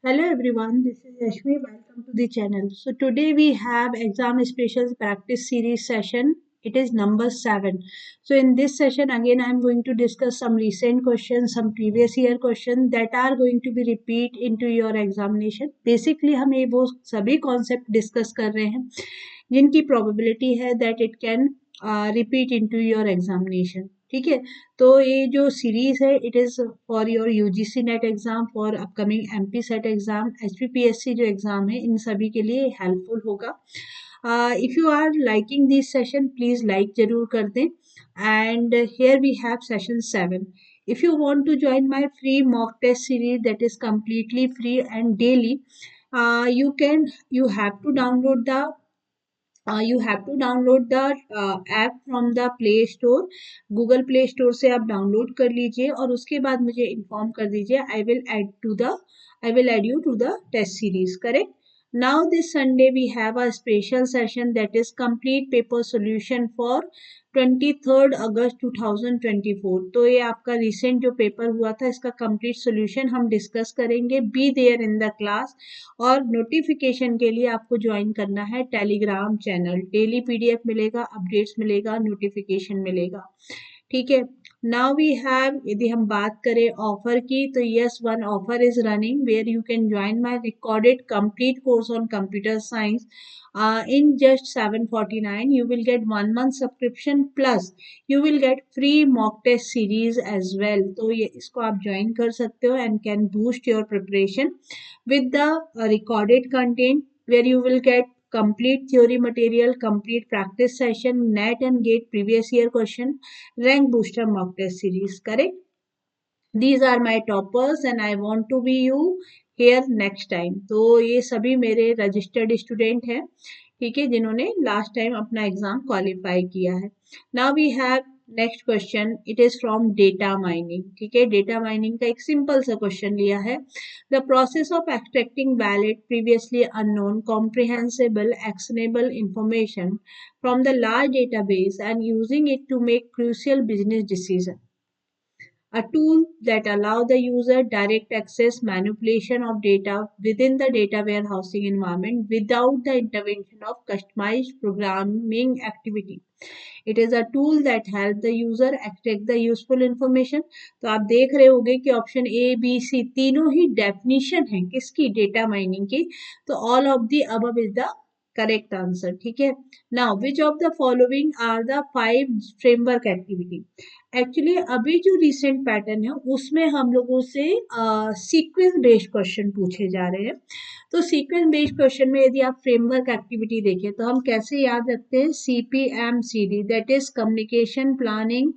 Hello everyone, this is Rashmi. Welcome to the channel. So today we have exam special practice series session. It is number 7. So in this session again I am going to discuss some recent questions, some previous year questions that are going to be repeat into your examination. Basically हम ये वो सभी concept discuss कर रहे हैं जिनकी probability है that it can repeat into your examination. ठीक है, तो ये जो सीरीज है it is for your UGC NET exam, for upcoming MP SET exam, HPPSC जो एग्जाम है इन सभी के लिए हेल्पफुल होगा. If you are liking this session please like जरूर कर दें. And here we have session 7. If you want to join my free mock test series that is completely free and daily, you have to download the app from the play store. Google Play store से आप download कर लीजिए और उसके बाद मुझे inform कर दीजिए. I will add you to the test series. Correct. Now this Sunday we have a special session that is complete paper solution for 23 August 2024. तो ये आपका रिसेंट जो पेपर हुआ था इसका कंप्लीट सॉल्यूशन हम डिस्कस करेंगे. Be there in the class. और नोटिफिकेशन के लिए आपको ज्वाइन करना है टेलीग्राम चैनल. डेली पीडीएफ मिलेगा, अपडेट्स मिलेगा, नोटिफिकेशन मिलेगा. ठीक है. नाउ वी हैव, यदि हम बात करें ऑफर की, तो yes, one offer is running where you can join my recorded complete course on computer science. In just 749 you will get 1 month subscription plus you will get free mock test series as well. तो ये इसको आप join कर सकते हो and can boost your preparation with the recorded content where you will get complete theory material, complete practice session, net and gate previous year question, rank booster mock test series. Correct. These are my toppers and I want to be you here next time. तो ये सभी मेरे registered student हैं, ठीक है, जिन्होंने last time अपना exam qualify किया है. Now we have next question. It is from data mining. ठीक है, डेटा माइनिंग का एक सिंपल सा क्वेश्चन लिया है. The process of extracting valid previously unknown comprehensible actionable information from the large database and using it to make crucial business decision. A tool that allow the user direct access manipulation of data within the data warehousing environment without the intervention of customized programming activity. It is a tool that help the user extract the useful information. तो आप देख रहे होंगे कि option A B C तीनों ही definition है किसकी, data mining की. तो all of the above is the correct answer. ठीक है. Now which of the following are the 5 framework activity. Actually अभी जो रिसेंट पैटर्न है उसमें हम लोगों से सीक्वेंस बेस्ड क्वेश्चन पूछे जा रहे हैं. तो सीक्वेंस बेस्ड क्वेश्चन में यदि आप फ्रेमवर्क एक्टिविटी देखें तो हम कैसे याद रखते हैं, CPMCD, that is communication, planning,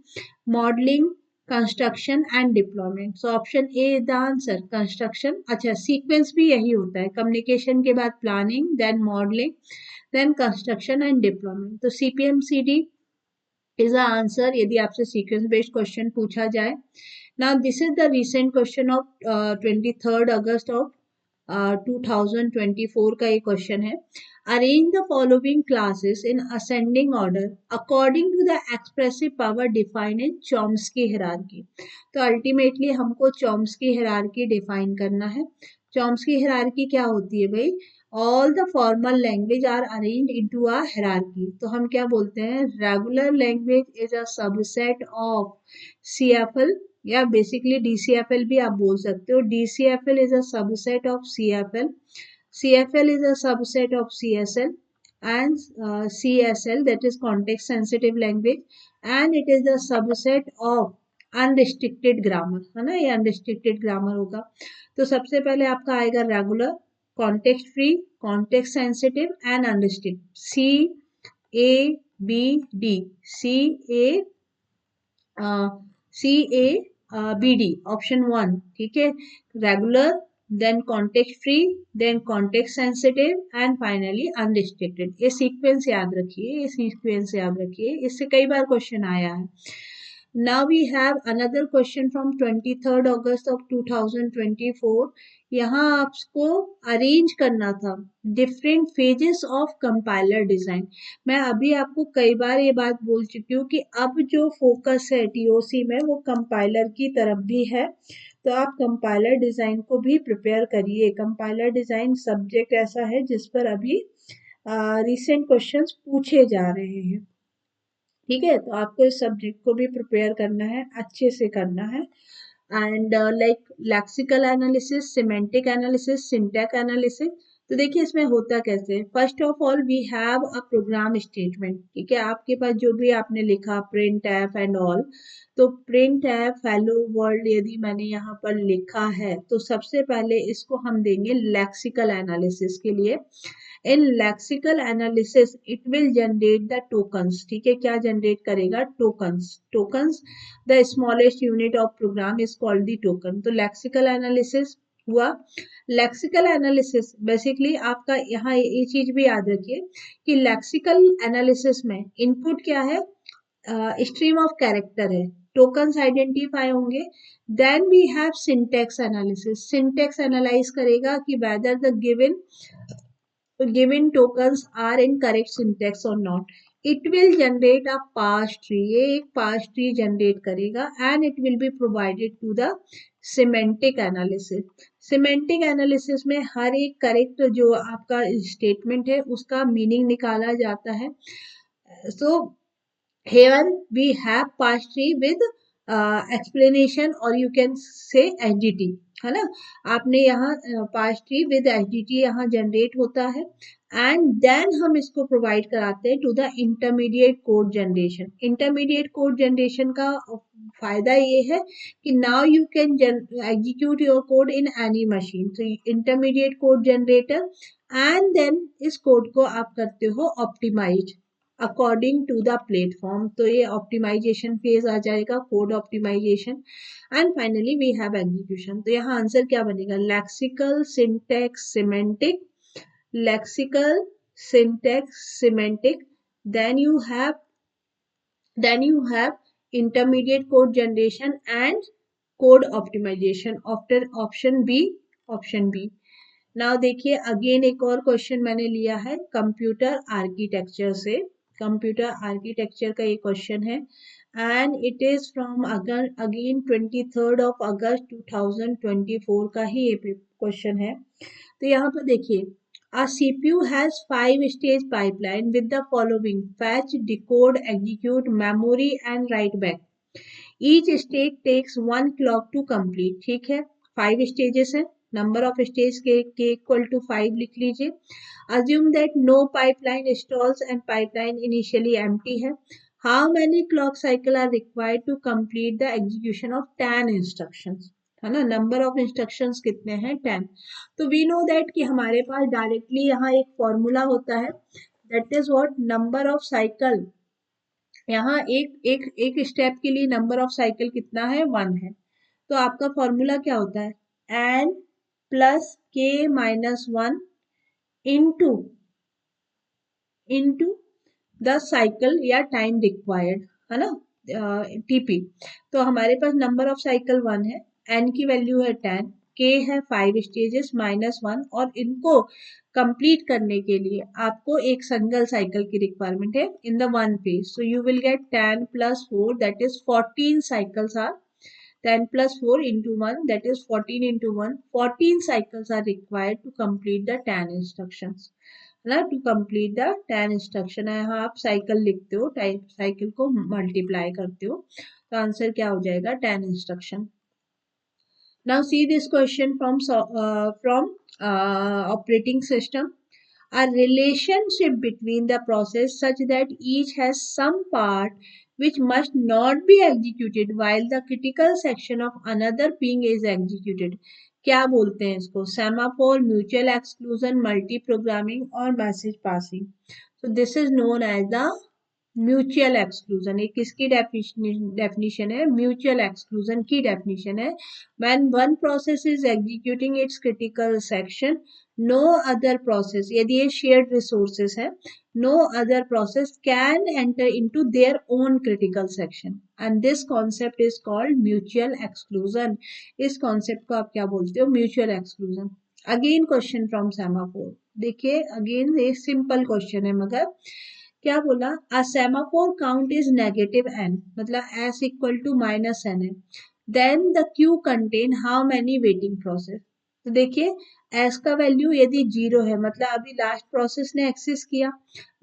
modelling, construction and deployment. So option A is the answer, construction. अच्छा, सीक्वेंस भी यही होता है, कम्युनिकेशन के बाद planning, then modelling, then construction and deployment. तो CPMCD इज द आंसर यदि आपसे सीक्वेंस बेस्ड क्वेश्चन पूछा जाए. Now this is the recent question of 23 August of 2024 का ये क्वेश्चन है. Arrange the following classes in ascending order according to the expressive power define in Chomsky hierarchy. तो ultimately हमको Chomsky hierarchy define करना है. Chomsky hierarchy क्या होती है भाई, all the formal language are arrange into a hierarchy. तो हम क्या बोलते हैं, regular language is a subset of CFL या बेसिकली DCFL भी आप बोल सकते हो. DCFL is a subset of CFL. CFL is a subset of CSL and CSL, that is context sensitive language, and it is the subset of unrestricted grammar. है ना, ये unrestricted grammar होगा. तो सबसे पहले आपका आएगा regular, context free, context sensitive and unrestricted. CABD, CABD option 1. ठीक है, regular, then context free, then context sensitive and finally unrestricted. ये सीक्वेंस याद रखिए, ये सीक्वेंस याद रखिए, इससे कई बार क्वेश्चन आया है. Now we have another question from 23rd August of 2024. यहाँ आपको अरेंज करना था different phases of compiler design. मैं अभी आपको कई बार ये बात बोल चुकी हूँ कि अब जो फोकस है टीओसी में वो कंपाइलर की तरफ भी है, तो आप कंपाइलर डिजाइन को भी प्रिपेयर करिए। कंपाइलर डिजाइन सब्जेक्ट ऐसा है जिस पर अभी रिसेंट क्वेश्चंस पूछे जा रहे हैं। ठीक है, तो आपको इस सब्जेक्ट को भी प्रिपेयर करना है, अच्छे से करना है। And like lexical analysis, semantic analysis, syntax analysis. तो देखिए इसमें होता कैसे है। First of all we have a program statement. ठीक है, आपके पास जो भी आपने लिखा प्रिंट एफ एंड ऑल, तो प्रिंट एफ हेलो वर्ल्ड यदि मैंने यहाँ पर लिखा है तो सबसे पहले इसको हम देंगे लेक्सिकल एनालिसिस के लिए। In lexical analysis it will generate the tokens. ठीक है, क्या जनरेट करेगा? Tokens. Tokens, the smallest unit of program is called the token. तो लेक्सिकल एनालिसिस हुआ। लेक्सिकल एनालिसिस बेसिकली आपका यहाँ ये चीज भी याद रखिए कि लेक्सिकल एनालिसिस में इनपुट क्या है? स्ट्रीम ऑफ कैरेक्टर है, टोकन्स आइडेंटिफाई होंगे। Then we have syntax analysis. Syntax analyse करेगा कि whether the given tokens are in correct syntax or not. It will generate a parse tree. ये एक parse tree generate करेगा and it will be provided to the semantic analysis. Semantic analysis में हर एक correct जो आपका statement है उसका meaning निकाला जाता है। So here we have parse tree with explanation or you can say HDT, है ना। आपने यहाँ parse tree with एचडीटी यहाँ जनरेट होता है एंड देन हम इसको प्रोवाइड कराते हैं to the intermediate code generation. Intermediate code generation का फायदा ये है कि now you can execute your code in any machine. तो intermediate code generator and then इस कोड को आप करते हो optimize according to the platform. तो ये ऑप्टिमाइजेशन फेज आ जाएगा, code optimisation. And finally we have execution. तो यहाँ आंसर क्या बनेगा? Lexical, syntax, semantic, lexical, syntax, semantic. Then you have intermediate code generation and code optimization after option B. Option B. Now देखिए again एक और question मैंने लिया है कंप्यूटर आर्किटेक्चर से। कंप्यूटर आर्किटेक्चर का ये क्वेश्चन है and it is from again 23rd of August 2024 का ही ये क्वेश्चन है। तो यहाँ पर देखिए a CPU has 5-stage pipeline with the following: fetch, decode, execute, memory and write back. Each stage takes 1 clock to complete. ठीक है, 5 stages है, number of stages के equal to 5 लिख लीजिए। Assume that no pipeline stalls and pipeline initially empty है। How many clock cycle are required to complete the execution of 10 instructions? है ना, number of instructions कितने हैं? 10। तो वी नो दैट कि हमारे पास डायरेक्टली यहाँ एक फॉर्मूला होता है, that is what, number of cycle. यहाँ एक स्टेप के लिए नंबर ऑफ साइकिल कितना है? 1 है। तो आपका फॉर्मूला क्या होता है? एन प्लस के माइनस 1 इंटू द साइकिल या टाइम रिक्वायर्ड, है ना, टीपी। तो हमारे पास नंबर ऑफ साइकिल 1 है, एन की वैल्यू है 10, के है 5 स्टेजेस माइनस 1, और इनको कंप्लीट करने के लिए आपको एक सिंगल साइकिल की रिक्वायरमेंट है in the 1 phase. So you will get 10 + 4 that is 14 cycles or 10 + 4 into 1 that is 14 into 1, 14 cycles are required to complete the 10 instructions, है ना, टू कंप्लीट द 10 इंस्ट्रक्शन है। यहाँ आप साइकिल लिखते हो, टाइप साइकिल को मल्टीप्लाई करते हो, तो आंसर क्या हो जाएगा? 10 instruction. Now see this question from operating system. A relationship between the process such that each has some part which must not be executed while the critical section of another being is executed. क्या बोलते हैं इसको? Semaphore, mutual exclusion, multi programming और message passing. So this is known as the mutual exclusion, ये किसकी definition है? Mutual exclusion की definition है। When one process is executing its critical section, no other process, यदि ये शेयर्ड रिसोर्सेस है, no other process can enter into their own critical section and this concept is called mutual exclusion. इस concept को आप क्या बोलते हो? Mutual exclusion. Again question from semaphore, देखिए अगेन ये सिंपल क्वेश्चन है, मगर क्या बोला? A semaphore count is negative N, मतलब S equal to minus N है, then the queue contain how many waiting process. तो देखिए एस का वैल्यू यदि 0 है, मतलब अभी लास्ट प्रोसेस ने एक्सेस किया,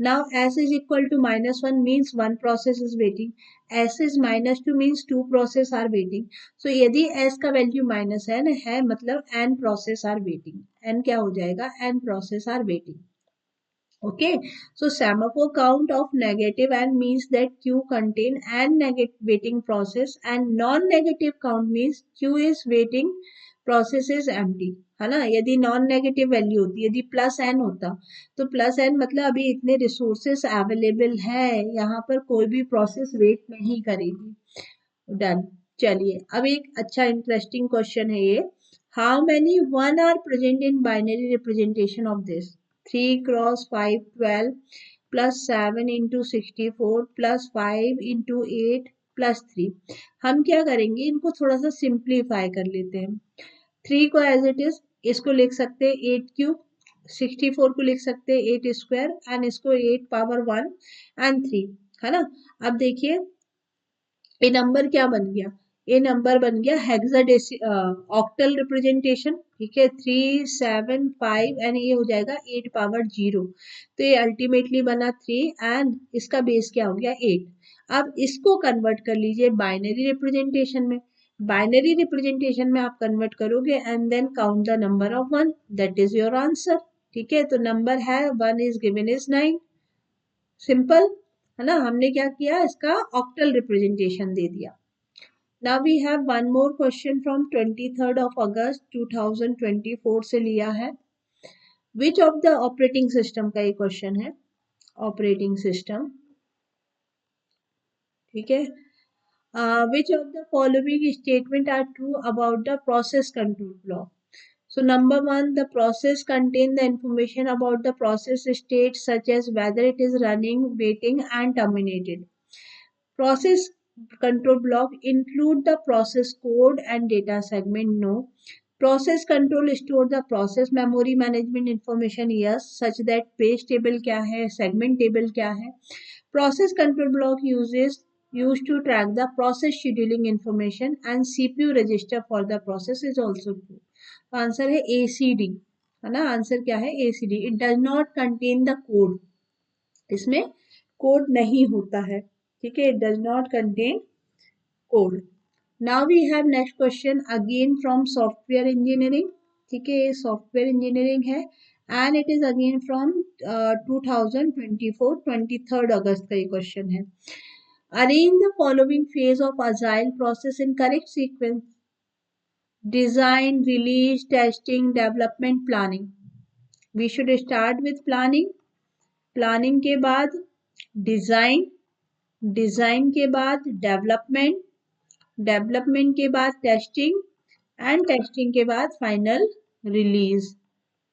now S is equal to -1 means 1 process is waiting, S is -2 means 2 process are waiting. So यदि एस का वैल्यू -n है, मतलब n process are waiting, n क्या हो जाएगा? n process are waiting. Okay, so semaphore count of negative n means that Q contain n negative waiting process and non-negative count means Q is waiting process is empty, है ना? यदि non negative value होती, यदि plus N होता, तो plus N मतलब अभी इतने रिसोर्सेस अवेलेबल है, यहाँ पर कोई भी प्रोसेस वेट नहीं करेगी। डन। चलिए अब एक अच्छा इंटरेस्टिंग क्वेश्चन है ये, how many one are present in binary representation of this? 3 cross 5 12 plus 7 into 64 plus 5 into 8 plus 3। हम क्या करेंगे, इनको थोड़ा सा सिंप्लीफाई कर लेते हैं। 3 को एज इट इज इसको लिख सकते हैं 8 क्यूब, 64 को लिख सकते हैं 8 स्क्वायर एंड इसको 8 पावर 1 एंड 3, है ना? अब देखिए ये नंबर क्या बन गया? ये नंबर बन गया हेक्साडेसी ऑक्टल रिप्रेजेंटेशन, ठीक है? 3 7 5 एंड ये हो जाएगा 8 पावर 0, तो ये अल्टीमेटली बना 3 एंड इसका बेस क्या हो गया? 8। अब इसको कन्वर्ट कर लीजिए बाइनरी रिप्रेजेंटेशन में, बाइनरी रिप्रेजेंटेशन में आप कन्वर्ट करोगे and then count the number of 1, that is your answer, ठीक है? तो नंबर है 1 इज गिवन इज 9, सिंपल है ना? हमने क्या किया, इसका ऑक्टल रिप्रेजेंटेशन दे दिया। Now we have one more question from 23rd of August 2024 से लिया है। Which of the operating system का ये क्वेश्चन है, ऑपरेटिंग सिस्टम, ठीक है? Which of the following statement are true about the process control block? So number 1, the process contain the information about the process state such as whether it is running, waiting and terminated. Process control block include the process code and data segment, no. Process control store the process memory management information, yes, such that page table क्या है, segment table क्या है. Process control block used to track the process scheduling information and CPU register for the process is also true. तो answer है ACD, है ना? Answer क्या है? ACD. It does not contain the code. इसमें code नहीं होता है, ठीक है? It does not contain code. Now we have next question again from software engineering, ठीक है? ये software engineering है and it is again from 2024 23rd August का ये question है। Arrange the following phase of agile process in correct sequence. Design, release, testing, development, planning. We should start with planning. Planning के बाद design, design के बाद development, development के बाद testing and testing के बाद फाइनल रिलीज,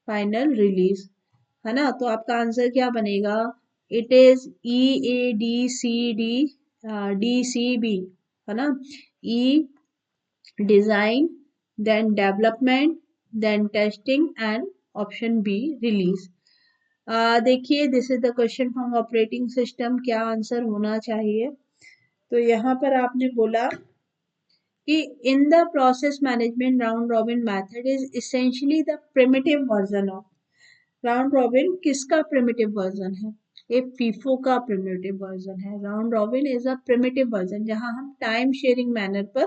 फाइनल रिलीज, है ना? तो आपका आंसर क्या बनेगा? इट इज EADCD है ना? E design, then development, then testing and option B release. देखिए this is the question from operating system, क्या आंसर होना चाहिए? तो यहाँ पर आपने बोला कि in the process management round robin method is essentially the primitive version of, round robin किसका प्रिमिटिव वर्जन है? ये फीफो का प्रिमिटिव वर्जन है। Round robin is a primitive version जहां हम टाइम शेयरिंग मैनर पर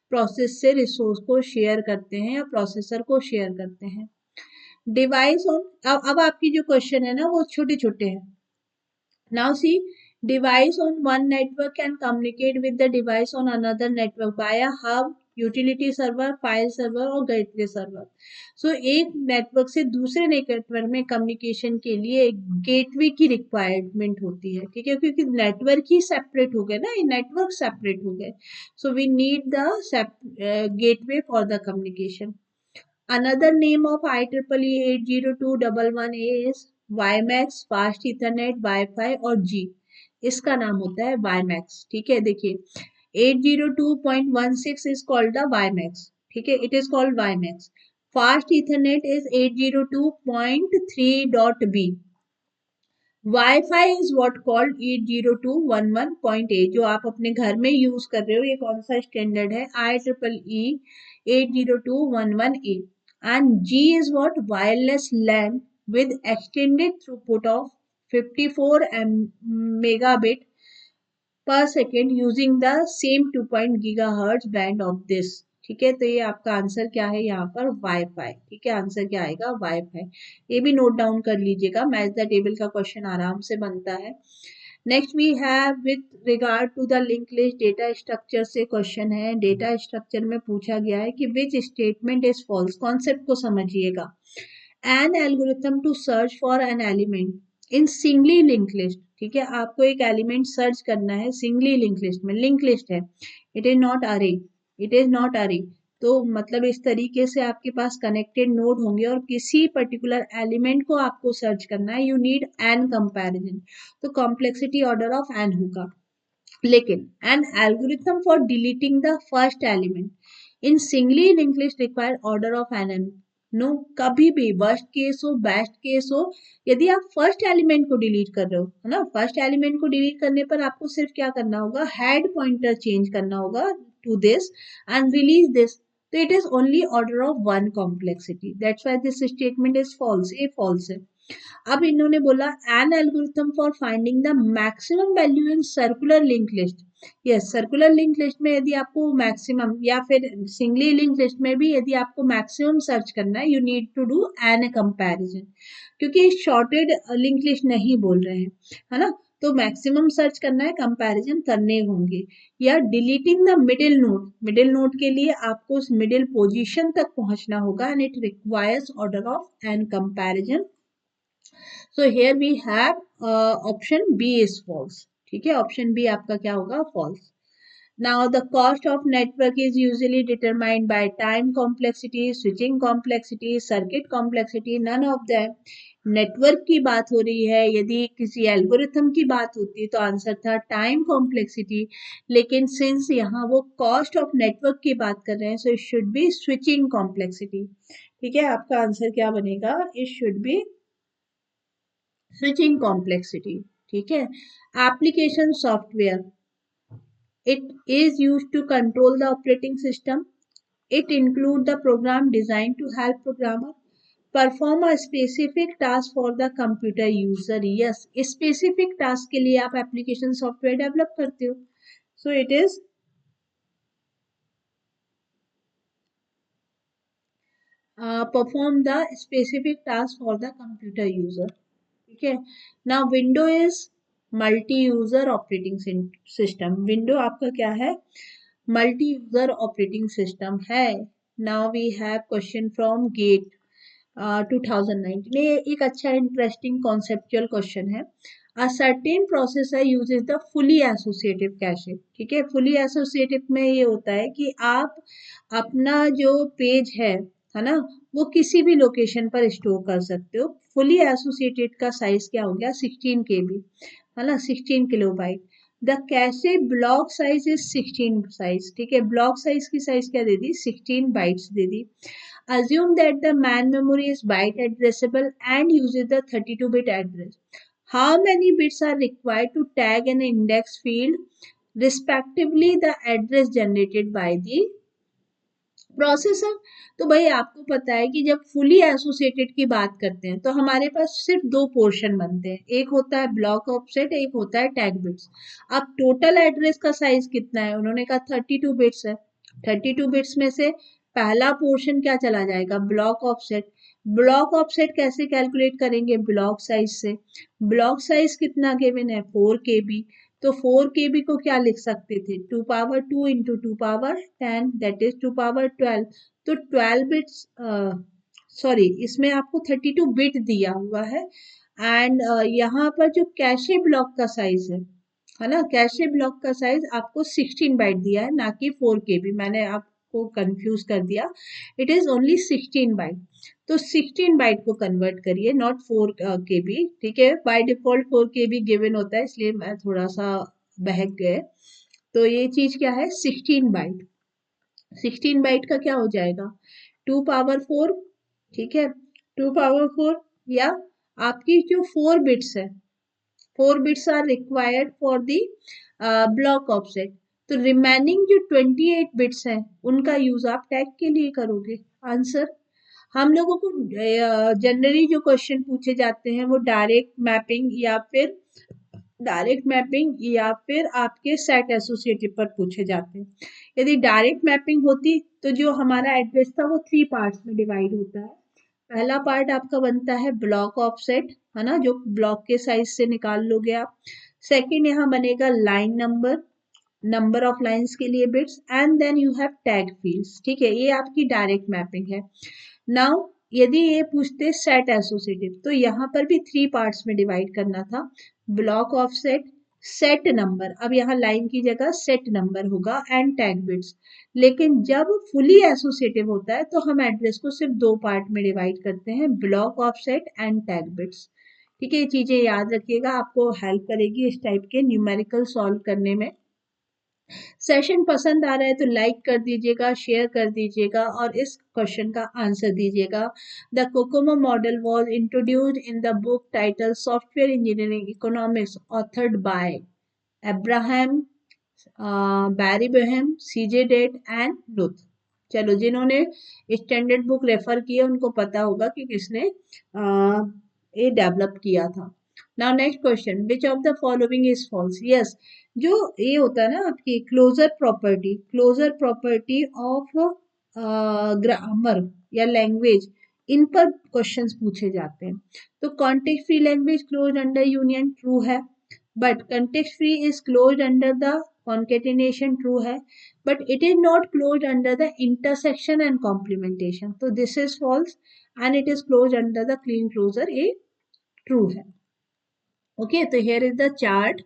प्रोसेस से रिसोर्स को शेयर करते हैं या प्रोसेसर को शेयर करते हैं। डिवाइस ऑन, अब आपकी जो क्वेश्चन है ना वो छोटे छोटे हैं। Now see, device on one network can communicate with the device on another network by a hub, utility server, file server और गेटवे सर्वर। सो एक नेटवर्क से दूसरे नेटवर्क में कम्युनिकेशन के लिए गेटवे की रिक्वायरमेंट होती है, ठीक है, क्योंकि नेटवर्क ही सेपरेट हो गए ना, ये नेटवर्क सेपरेट हो गए। So we need the gateway for the communication. Another name of IEEE 802.11a is WiMAX, fast Ethernet, WiFi और जी। इसका नाम होता है WiMAX, ठीक है। देखिए 802.16 is called the WiMAX, ठीक है, it is called WiMAX. Fast Ethernet is 802.3.b. Wifi is what called 802.11.a, जो आप अपने घर में यूज कर रहे हो, ये कौन सा स्टैंडर्ड है, IEEE 802.11a. And G is what, wireless LAN with extended throughput of 54 megabit per second using the same 2 gigahertz band of this, ठीक है। तो ये आपका आंसर क्या है यहाँ पर, वाईफाई, ठीक है, आंसर क्या आएगा, वाईफाई। ये भी नोट डाउन कर लीजिएगा, मैच द टेबल का क्वेश्चन आराम से बनता है। Next we have with regard to the link list data structure से क्वेश्चन है। डेटा स्ट्रक्चर में पूछा गया है कि which statement is false. Concept को समझिएगा। An algorithm to search for an element in singly link list, ठीक है, आपको एक एलिमेंट सर्च करना है सिंगली लिंक लिस्ट में, लिंक लिस्ट है, इट इज नॉट अरे, इट इज नॉट अरे। तो मतलब इस तरीके से आपके पास कनेक्टेड नोड होंगे और किसी पर्टिकुलर एलिमेंट को आपको सर्च करना है, यू नीड एन कंपैरिजन, तो कॉम्प्लेक्सिटी ऑर्डर ऑफ एन होगा। लेकिन an algorithm for deleting the first element in singly link list require order of n, no, कभी भी वर्स्ट केस हो बेस्ट केस हो, यदि आप फर्स्ट एलिमेंट को डिलीट कर रहे हो, है ना, फर्स्ट एलिमेंट को डिलीट करने पर आपको सिर्फ क्या करना होगा, हेड पॉइंटर चेंज करना होगा to this and release this, तो it is only order of one complexity, that's why this statement is false, ये फॉल्स है। अब इन्होंने बोला an algorithm for finding the maximum value in circular link list. Yes, circular link list में यदि आपको maximum या फिर सिंगली लिंक लिस्ट में भी यदि आपको मैक्सिमम सर्च करना है, you need to do n comparison, क्योंकि शॉर्टेड लिंक लिस्ट नहीं बोल रहे हैं, है ना, तो मैक्सिमम सर्च करना है, कंपैरिजन करने होंगे। या deleting the middle node, middle node के लिए आपको उस मिडिल पोजीशन तक पहुंचना होगा and it requires order of n comparison. So here we have option B is false, ठीक है, option B आपका क्या होगा, false. Now the cost of network is usually determined by time complexity, switching complexity, circuit complexity, none of them. Network की बात हो रही है, यदि किसी एल्गोरिथम की बात होती तो आंसर था टाइम कॉम्प्लेक्सिटी, लेकिन सिंस यहाँ वो कॉस्ट ऑफ नेटवर्क की बात कर रहे हैं, so it should be switching complexity, ठीक है, आपका आंसर क्या बनेगा, it should be switching complexity, ठीक है। Application software, it is used to control the operating system, it include the program design to help programmer perform a specific task for the computer user. Yes, specific task के लिए आप application software develop करते हो, so it is perform the specific task for the computer user, ठीक है। ना window is multi user operating system, window आपका क्या है, मल्टी यूजर ऑपरेटिंग सिस्टम है। Now we have question from GATE 2019, ये एक अच्छा इंटरेस्टिंग कॉन्सेप्चुअल क्वेश्चन है। A certain processor uses the fully associative cache, ठीक है, फुली एसोसिएटिव में ये होता है कि आप अपना जो पेज है ना, वो किसी भी लोकेशन पर स्टोर कर सकते हो। फुली एसोसिएटेड का साइज क्या हो गया, 16 KB, है ना, 16 kilobyte. The cache block size is 16 size, ठीक है, ब्लॉक साइज की साइज क्या दे दी, 16 bytes they the. Assume that the man memory is byte addressable and uses the 32-bit address. How many bits are required to tag an index field, respectively the address generated by the processor. तो भाई आपको पता है कि जब fully associated की बात करते हैं तो हमारे पास सिर्फ दो पोर्शन बनते हैं, एक होता है ब्लॉक ऑफसेट, एक होता है टैग बिट्स। अब टोटल एड्रेस का साइज कितना है, उन्होंने कहा 32 बिट्स है, 32 बिट्स में से पहला पोर्शन क्या चला जाएगा, ब्लॉक ऑफसेट। ब्लॉक ऑफसेट कैसे कैलकुलेट करेंगे, ब्लॉक साइज से, ब्लॉक साइज कितना गिवन है, 4 KB, तो 4 KB को क्या लिख सकते थे, 2 power 2 into 2 power 10 that is 2 power 12। तो 12 बिट्स, सॉरी इसमें आपको 32 बिट दिया हुआ है। एंड यहाँ पर जो कैशे ब्लॉक का साइज है ना, कैशे ब्लॉक का साइज आपको 16 बाइट दिया है, ना कि 4 KB। मैंने आपको कंफ्यूज कर दिया, इट इज ओनली 16 बाइट। तो 16 बाइट को कन्वर्ट करिए, नॉट 4 KB, ठीक है। बाय डिफॉल्ट 4 KB गिवन होता है, इसलिए मैं थोड़ा सा बहक गए। तो ये चीज क्या है, 16 बाइट। 16 बाइट का क्या हो जाएगा, 2 पावर 4, ठीक है, 2 पावर 4, या आपकी जो 4 बिट्स है, 4 bits are required for the block offset. तो रिमेनिंग जो 28 बिट्स हैं उनका यूज आप टैग के लिए करोगे। आंसर, हम लोगों को जनरली जो क्वेश्चन पूछे जाते हैं वो डायरेक्ट मैपिंग या फिर आपके सेट एसोसिएटिव पर पूछे जाते हैं। यदि डायरेक्ट मैपिंग होती तो जो हमारा एड्रेस था वो 3 पार्ट्स में डिवाइड होता है। पहला पार्ट आपका बनता है ब्लॉक ऑफसेट, है ना, जो ब्लॉक के साइज से निकाल लोगे आप। सेकंड यहाँ बनेगा लाइन नंबर ऑफ लाइंस के लिए bits, and then you have tag fields, ठीक है। ये आपकी डायरेक्ट मैपिंग है। नाउ यदि ये पूछते सेट एसोसिएटिव, तो यहाँ पर भी 3 पार्ट्स में डिवाइड करना था, ब्लॉक ऑफसेट, सेट नंबर, अब यहाँ लाइन की जगह सेट नंबर होगा, एंड टैग बिट्स। लेकिन जब फुली एसोसिएटिव होता है तो हम एड्रेस को सिर्फ 2 पार्ट में डिवाइड करते हैं, block offset and tag bits, ठीक है। ये चीजें याद रखिएगा, आपको हेल्प करेगी इस टाइप के न्यूमेरिकल सॉल्व करने में। सेशन पसंद आ रहा है तो लाइक कर दीजिएगा, शेयर कर दीजिएगा और इस क्वेश्चन का आंसर दीजिएगा। The COCOMO model was introduced in the book title software engineering economics authored by Abraham Barry Boehm, CJ Date and Luth. चलो, जिन्होंने स्टैंडर्ड बुक रेफर किया उनको पता होगा कि किसने ये डेवलप किया था। Now next question, which of the following is false. Yes, जो ये होता है ना आपकी क्लोजर प्रॉपर्टी ऑफ ग्रामर या लैंग्वेज, इन पर क्वेश्चंस पूछे जाते हैं। तो context free language close under union, true है, but context free is closed under the concatenation, true है, but it is not closed under the intersection and complementation, so this is false, and it is closed under the clean closure, ये true है। okay, तो here is the chart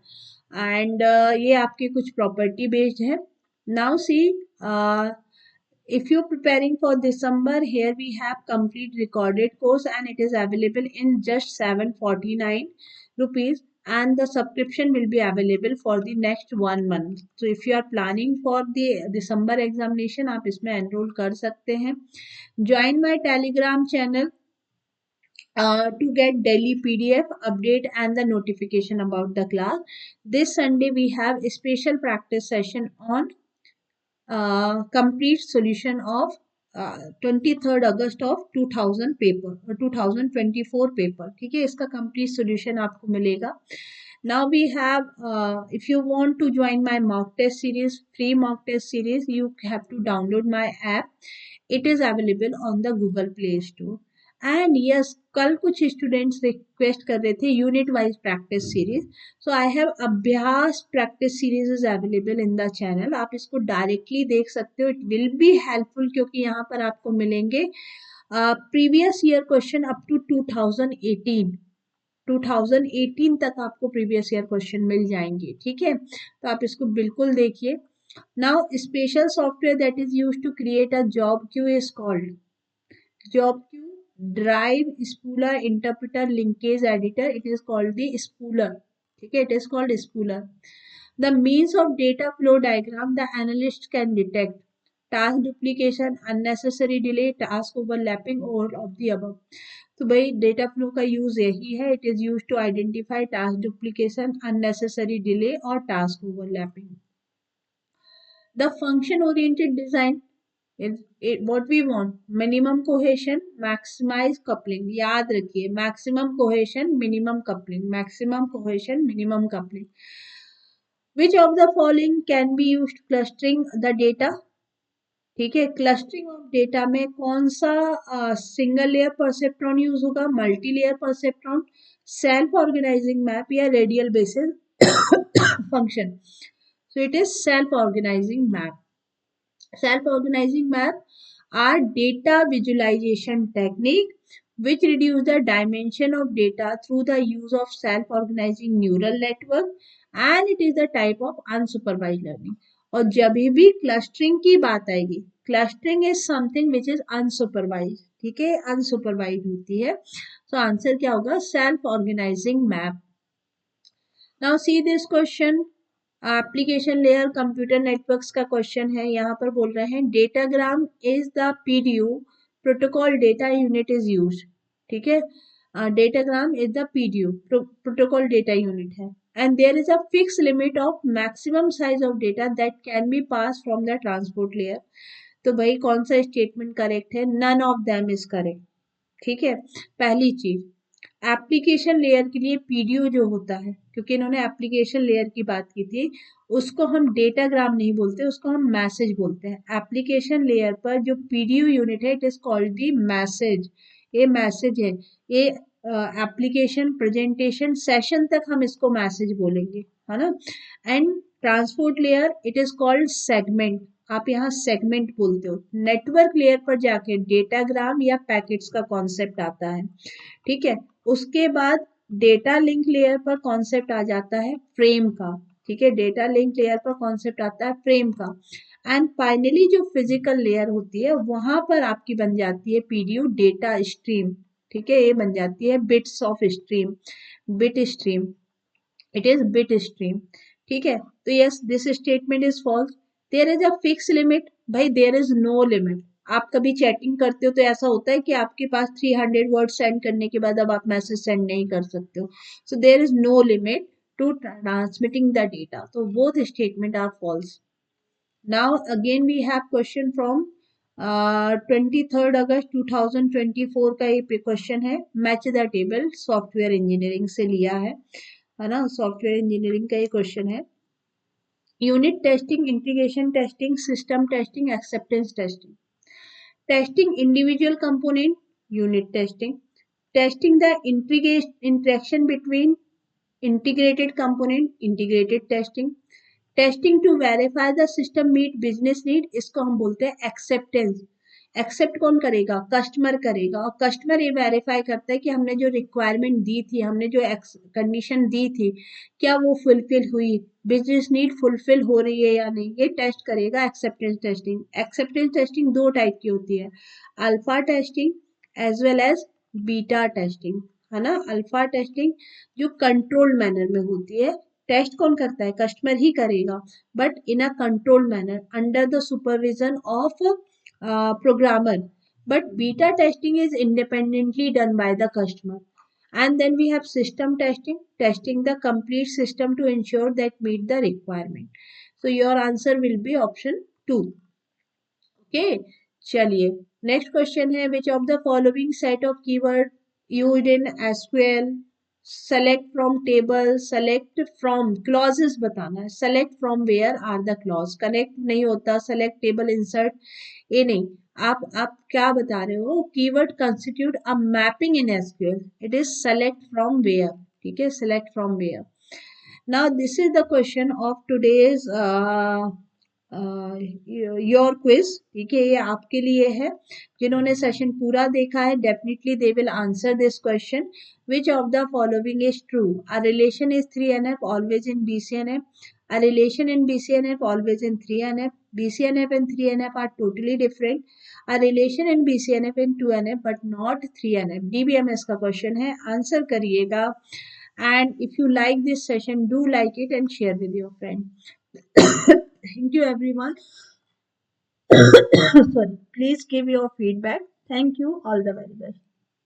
and ये आपके कुछ property based है। now see, if you're preparing for December, here we have complete recorded course and it is available in just 749 rupees, and the subscription will be available for the next 1 month. So if you are planning for the December examination, आप इसमें enroll कर सकते हैं। Join my Telegram channel to get daily PDF update and the notification about the class. This Sunday we have a special practice session on complete solution of 23rd August of 2000 paper, 2024 paper, ठीक है। इसका complete solution आपको मिलेगा। Now we have, if you want to join my mock test series, free mock test series, you have to download my app, it is available on the Google Play Store. And yes, कल कुछ students request कर रहे थे unit wise practice series, so I have अभ्यास practice series is available in the channel. आप इसको directly देख सकते हो, इट विल बी हेल्पफुल, क्योंकि यहाँ पर आपको मिलेंगे previous year question up to 2018 तक आपको प्रीवियस ईयर क्वेश्चन मिल जाएंगे, ठीक है। तो आप इसको बिल्कुल देखिए। Now special software that is used to create a job queue is called job queue, drive, spooler, interpreter, linkage editor, it is called the spooler, ठीक है, it is called spooler। The means of data flow diagram the analyst can detect task duplication, unnecessary delay, task overlapping, all of the above। तो भाई data flow का use यही है, it is use to identify task duplication, unnecessary delay और task overlapping. The function oriented design, what we want, minimum cohesion, maximize coupling, याद रखिए, maximum cohesion, minimum coupling, maximum cohesion, minimum coupling। which of the following can be used clustering the data, ठीक है। Clustering of data में कौन सा single layer perceptron use होगा, multi layer perceptron, self organizing map या radial basis function. So it is self-organizing map. Self-organizing map are data visualization technique which reduce the dimension of data through the use of self-organizing neural network, and it is the type of unsupervised learning. और जब भी clustering की बात आएगी, clustering is something which is unsupervised, ठीक है, unsupervised होती है. तो आंसर क्या होगा? Self organizing map. Now see this question, application layer computer networks का क्वेश्चन है. यहाँ पर बोल रहे हैं datagram is the PDU protocol data unit is used. ठीक है, datagram is the PDU protocol data unit है. And there is a fix limit of maximum size of data that can be pass from the transport layer. तो भाई कौन सा statement correct है? None of them is correct. ठीक है, पहली चीज, एप्लीकेशन लेयर के लिए पीडीयू जो होता है, क्योंकि इन्होंने एप्लीकेशन लेयर की बात की थी, उसको हम डेटाग्राम नहीं बोलते, उसको हम मैसेज बोलते हैं. एप्लीकेशन लेयर पर जो पीडीयू यूनिट है, it is called the message. ये मैसेज है, ये एप्लीकेशन प्रेजेंटेशन सेशन तक हम इसको मैसेज बोलेंगे, है ना. And transport layer it is called segment. आप यहाँ सेगमेंट बोलते हो. नेटवर्क लेयर पर जाके डेटाग्राम या पैकेट्स का कॉन्सेप्ट आता है. ठीक है, उसके बाद डेटा लिंक लेयर पर कॉन्सेप्ट आ जाता है फ्रेम का. ठीक है, डेटा लिंक लेयर पर कॉन्सेप्ट आता है फ्रेम का. एंड फाइनली जो फिजिकल लेयर होती है वहां पर आपकी बन जाती है पीडीयू डेटा स्ट्रीम. ठीक है, ये बन जाती है bits of stream, bit stream. It is bit stream. ठीक है, तो yes this statement is false. There is a fix limit. भाई देयर इज नो लिमिट. आप कभी चैटिंग करते हो तो ऐसा होता है कि आपके पास 300 वर्ड सेंड करने के बाद अब आप मैसेज सेंड नहीं कर सकते हो. So there is no limit to transmitting the data. तो both statement are false. Now again we have question from 23 August 2024 का ये क्वेश्चन है. Match the table software engineering से लिया है ना. सॉफ्टवेयर इंजीनियरिंग का ये क्वेश्चन है. Unit testing, integration testing, system testing, acceptance testing. Testing individual component, unit testing. Testing the interaction between integrated component, integrated testing. Testing to verify the system meet business need, इसको हम बोलते हैं acceptance. Accept कौन करेगा? Customer करेगा. और customer ये verify करता है कि हमने जो रिक्वायरमेंट दी थी, हमने जो कंडीशन दी थी, क्या वो फुलफिल हुई, बिजनेस नीड फुलफिल हो रही है या नहीं, ये टेस्ट करेगा एक्सेप्टेंस टेस्टिंग. एक्सेप्टेंस टेस्टिंग दो टाइप की होती है, alpha testing as well as beta testing, है ना. अल्फा टेस्टिंग जो कंट्रोल्ड मैनर में होती है. टेस्ट कौन करता है? कस्टमर ही करेगा, but in a controlled manner under the supervision of programmer. But beta testing is independently done by the customer. And then we have system testing, testing the complete system to ensure that meet the requirement. So your answer will be option 2. Okay, चलिए next question है, which of the following set of keyword used in SQL? select from table, select from clauses बताना है. select from where are the clause, connect नहीं होता, select table, insert, ये नहीं. आप क्या बता रहे हो? Keyword constitute a mapping in SQL. it is select from where. ठीक है, select from where. now this is the question of today's your quiz. ठीक है, ये आपके लिए है. जिन्होंने सेशन पूरा देखा है, definitely they will answer this question. Which of the following is true? A relation is 3NF always in BCNF. A relation in BCNF always in 3NF. BCNF and 3NF are totally different. A relation in BCNF in 2NF but not 3NF. DBMS का question है, answer करिएगा. And if you like this session, do like it and share with your friend. Thank you everyone. Sorry, please give your feedback. Thank you, all the very best.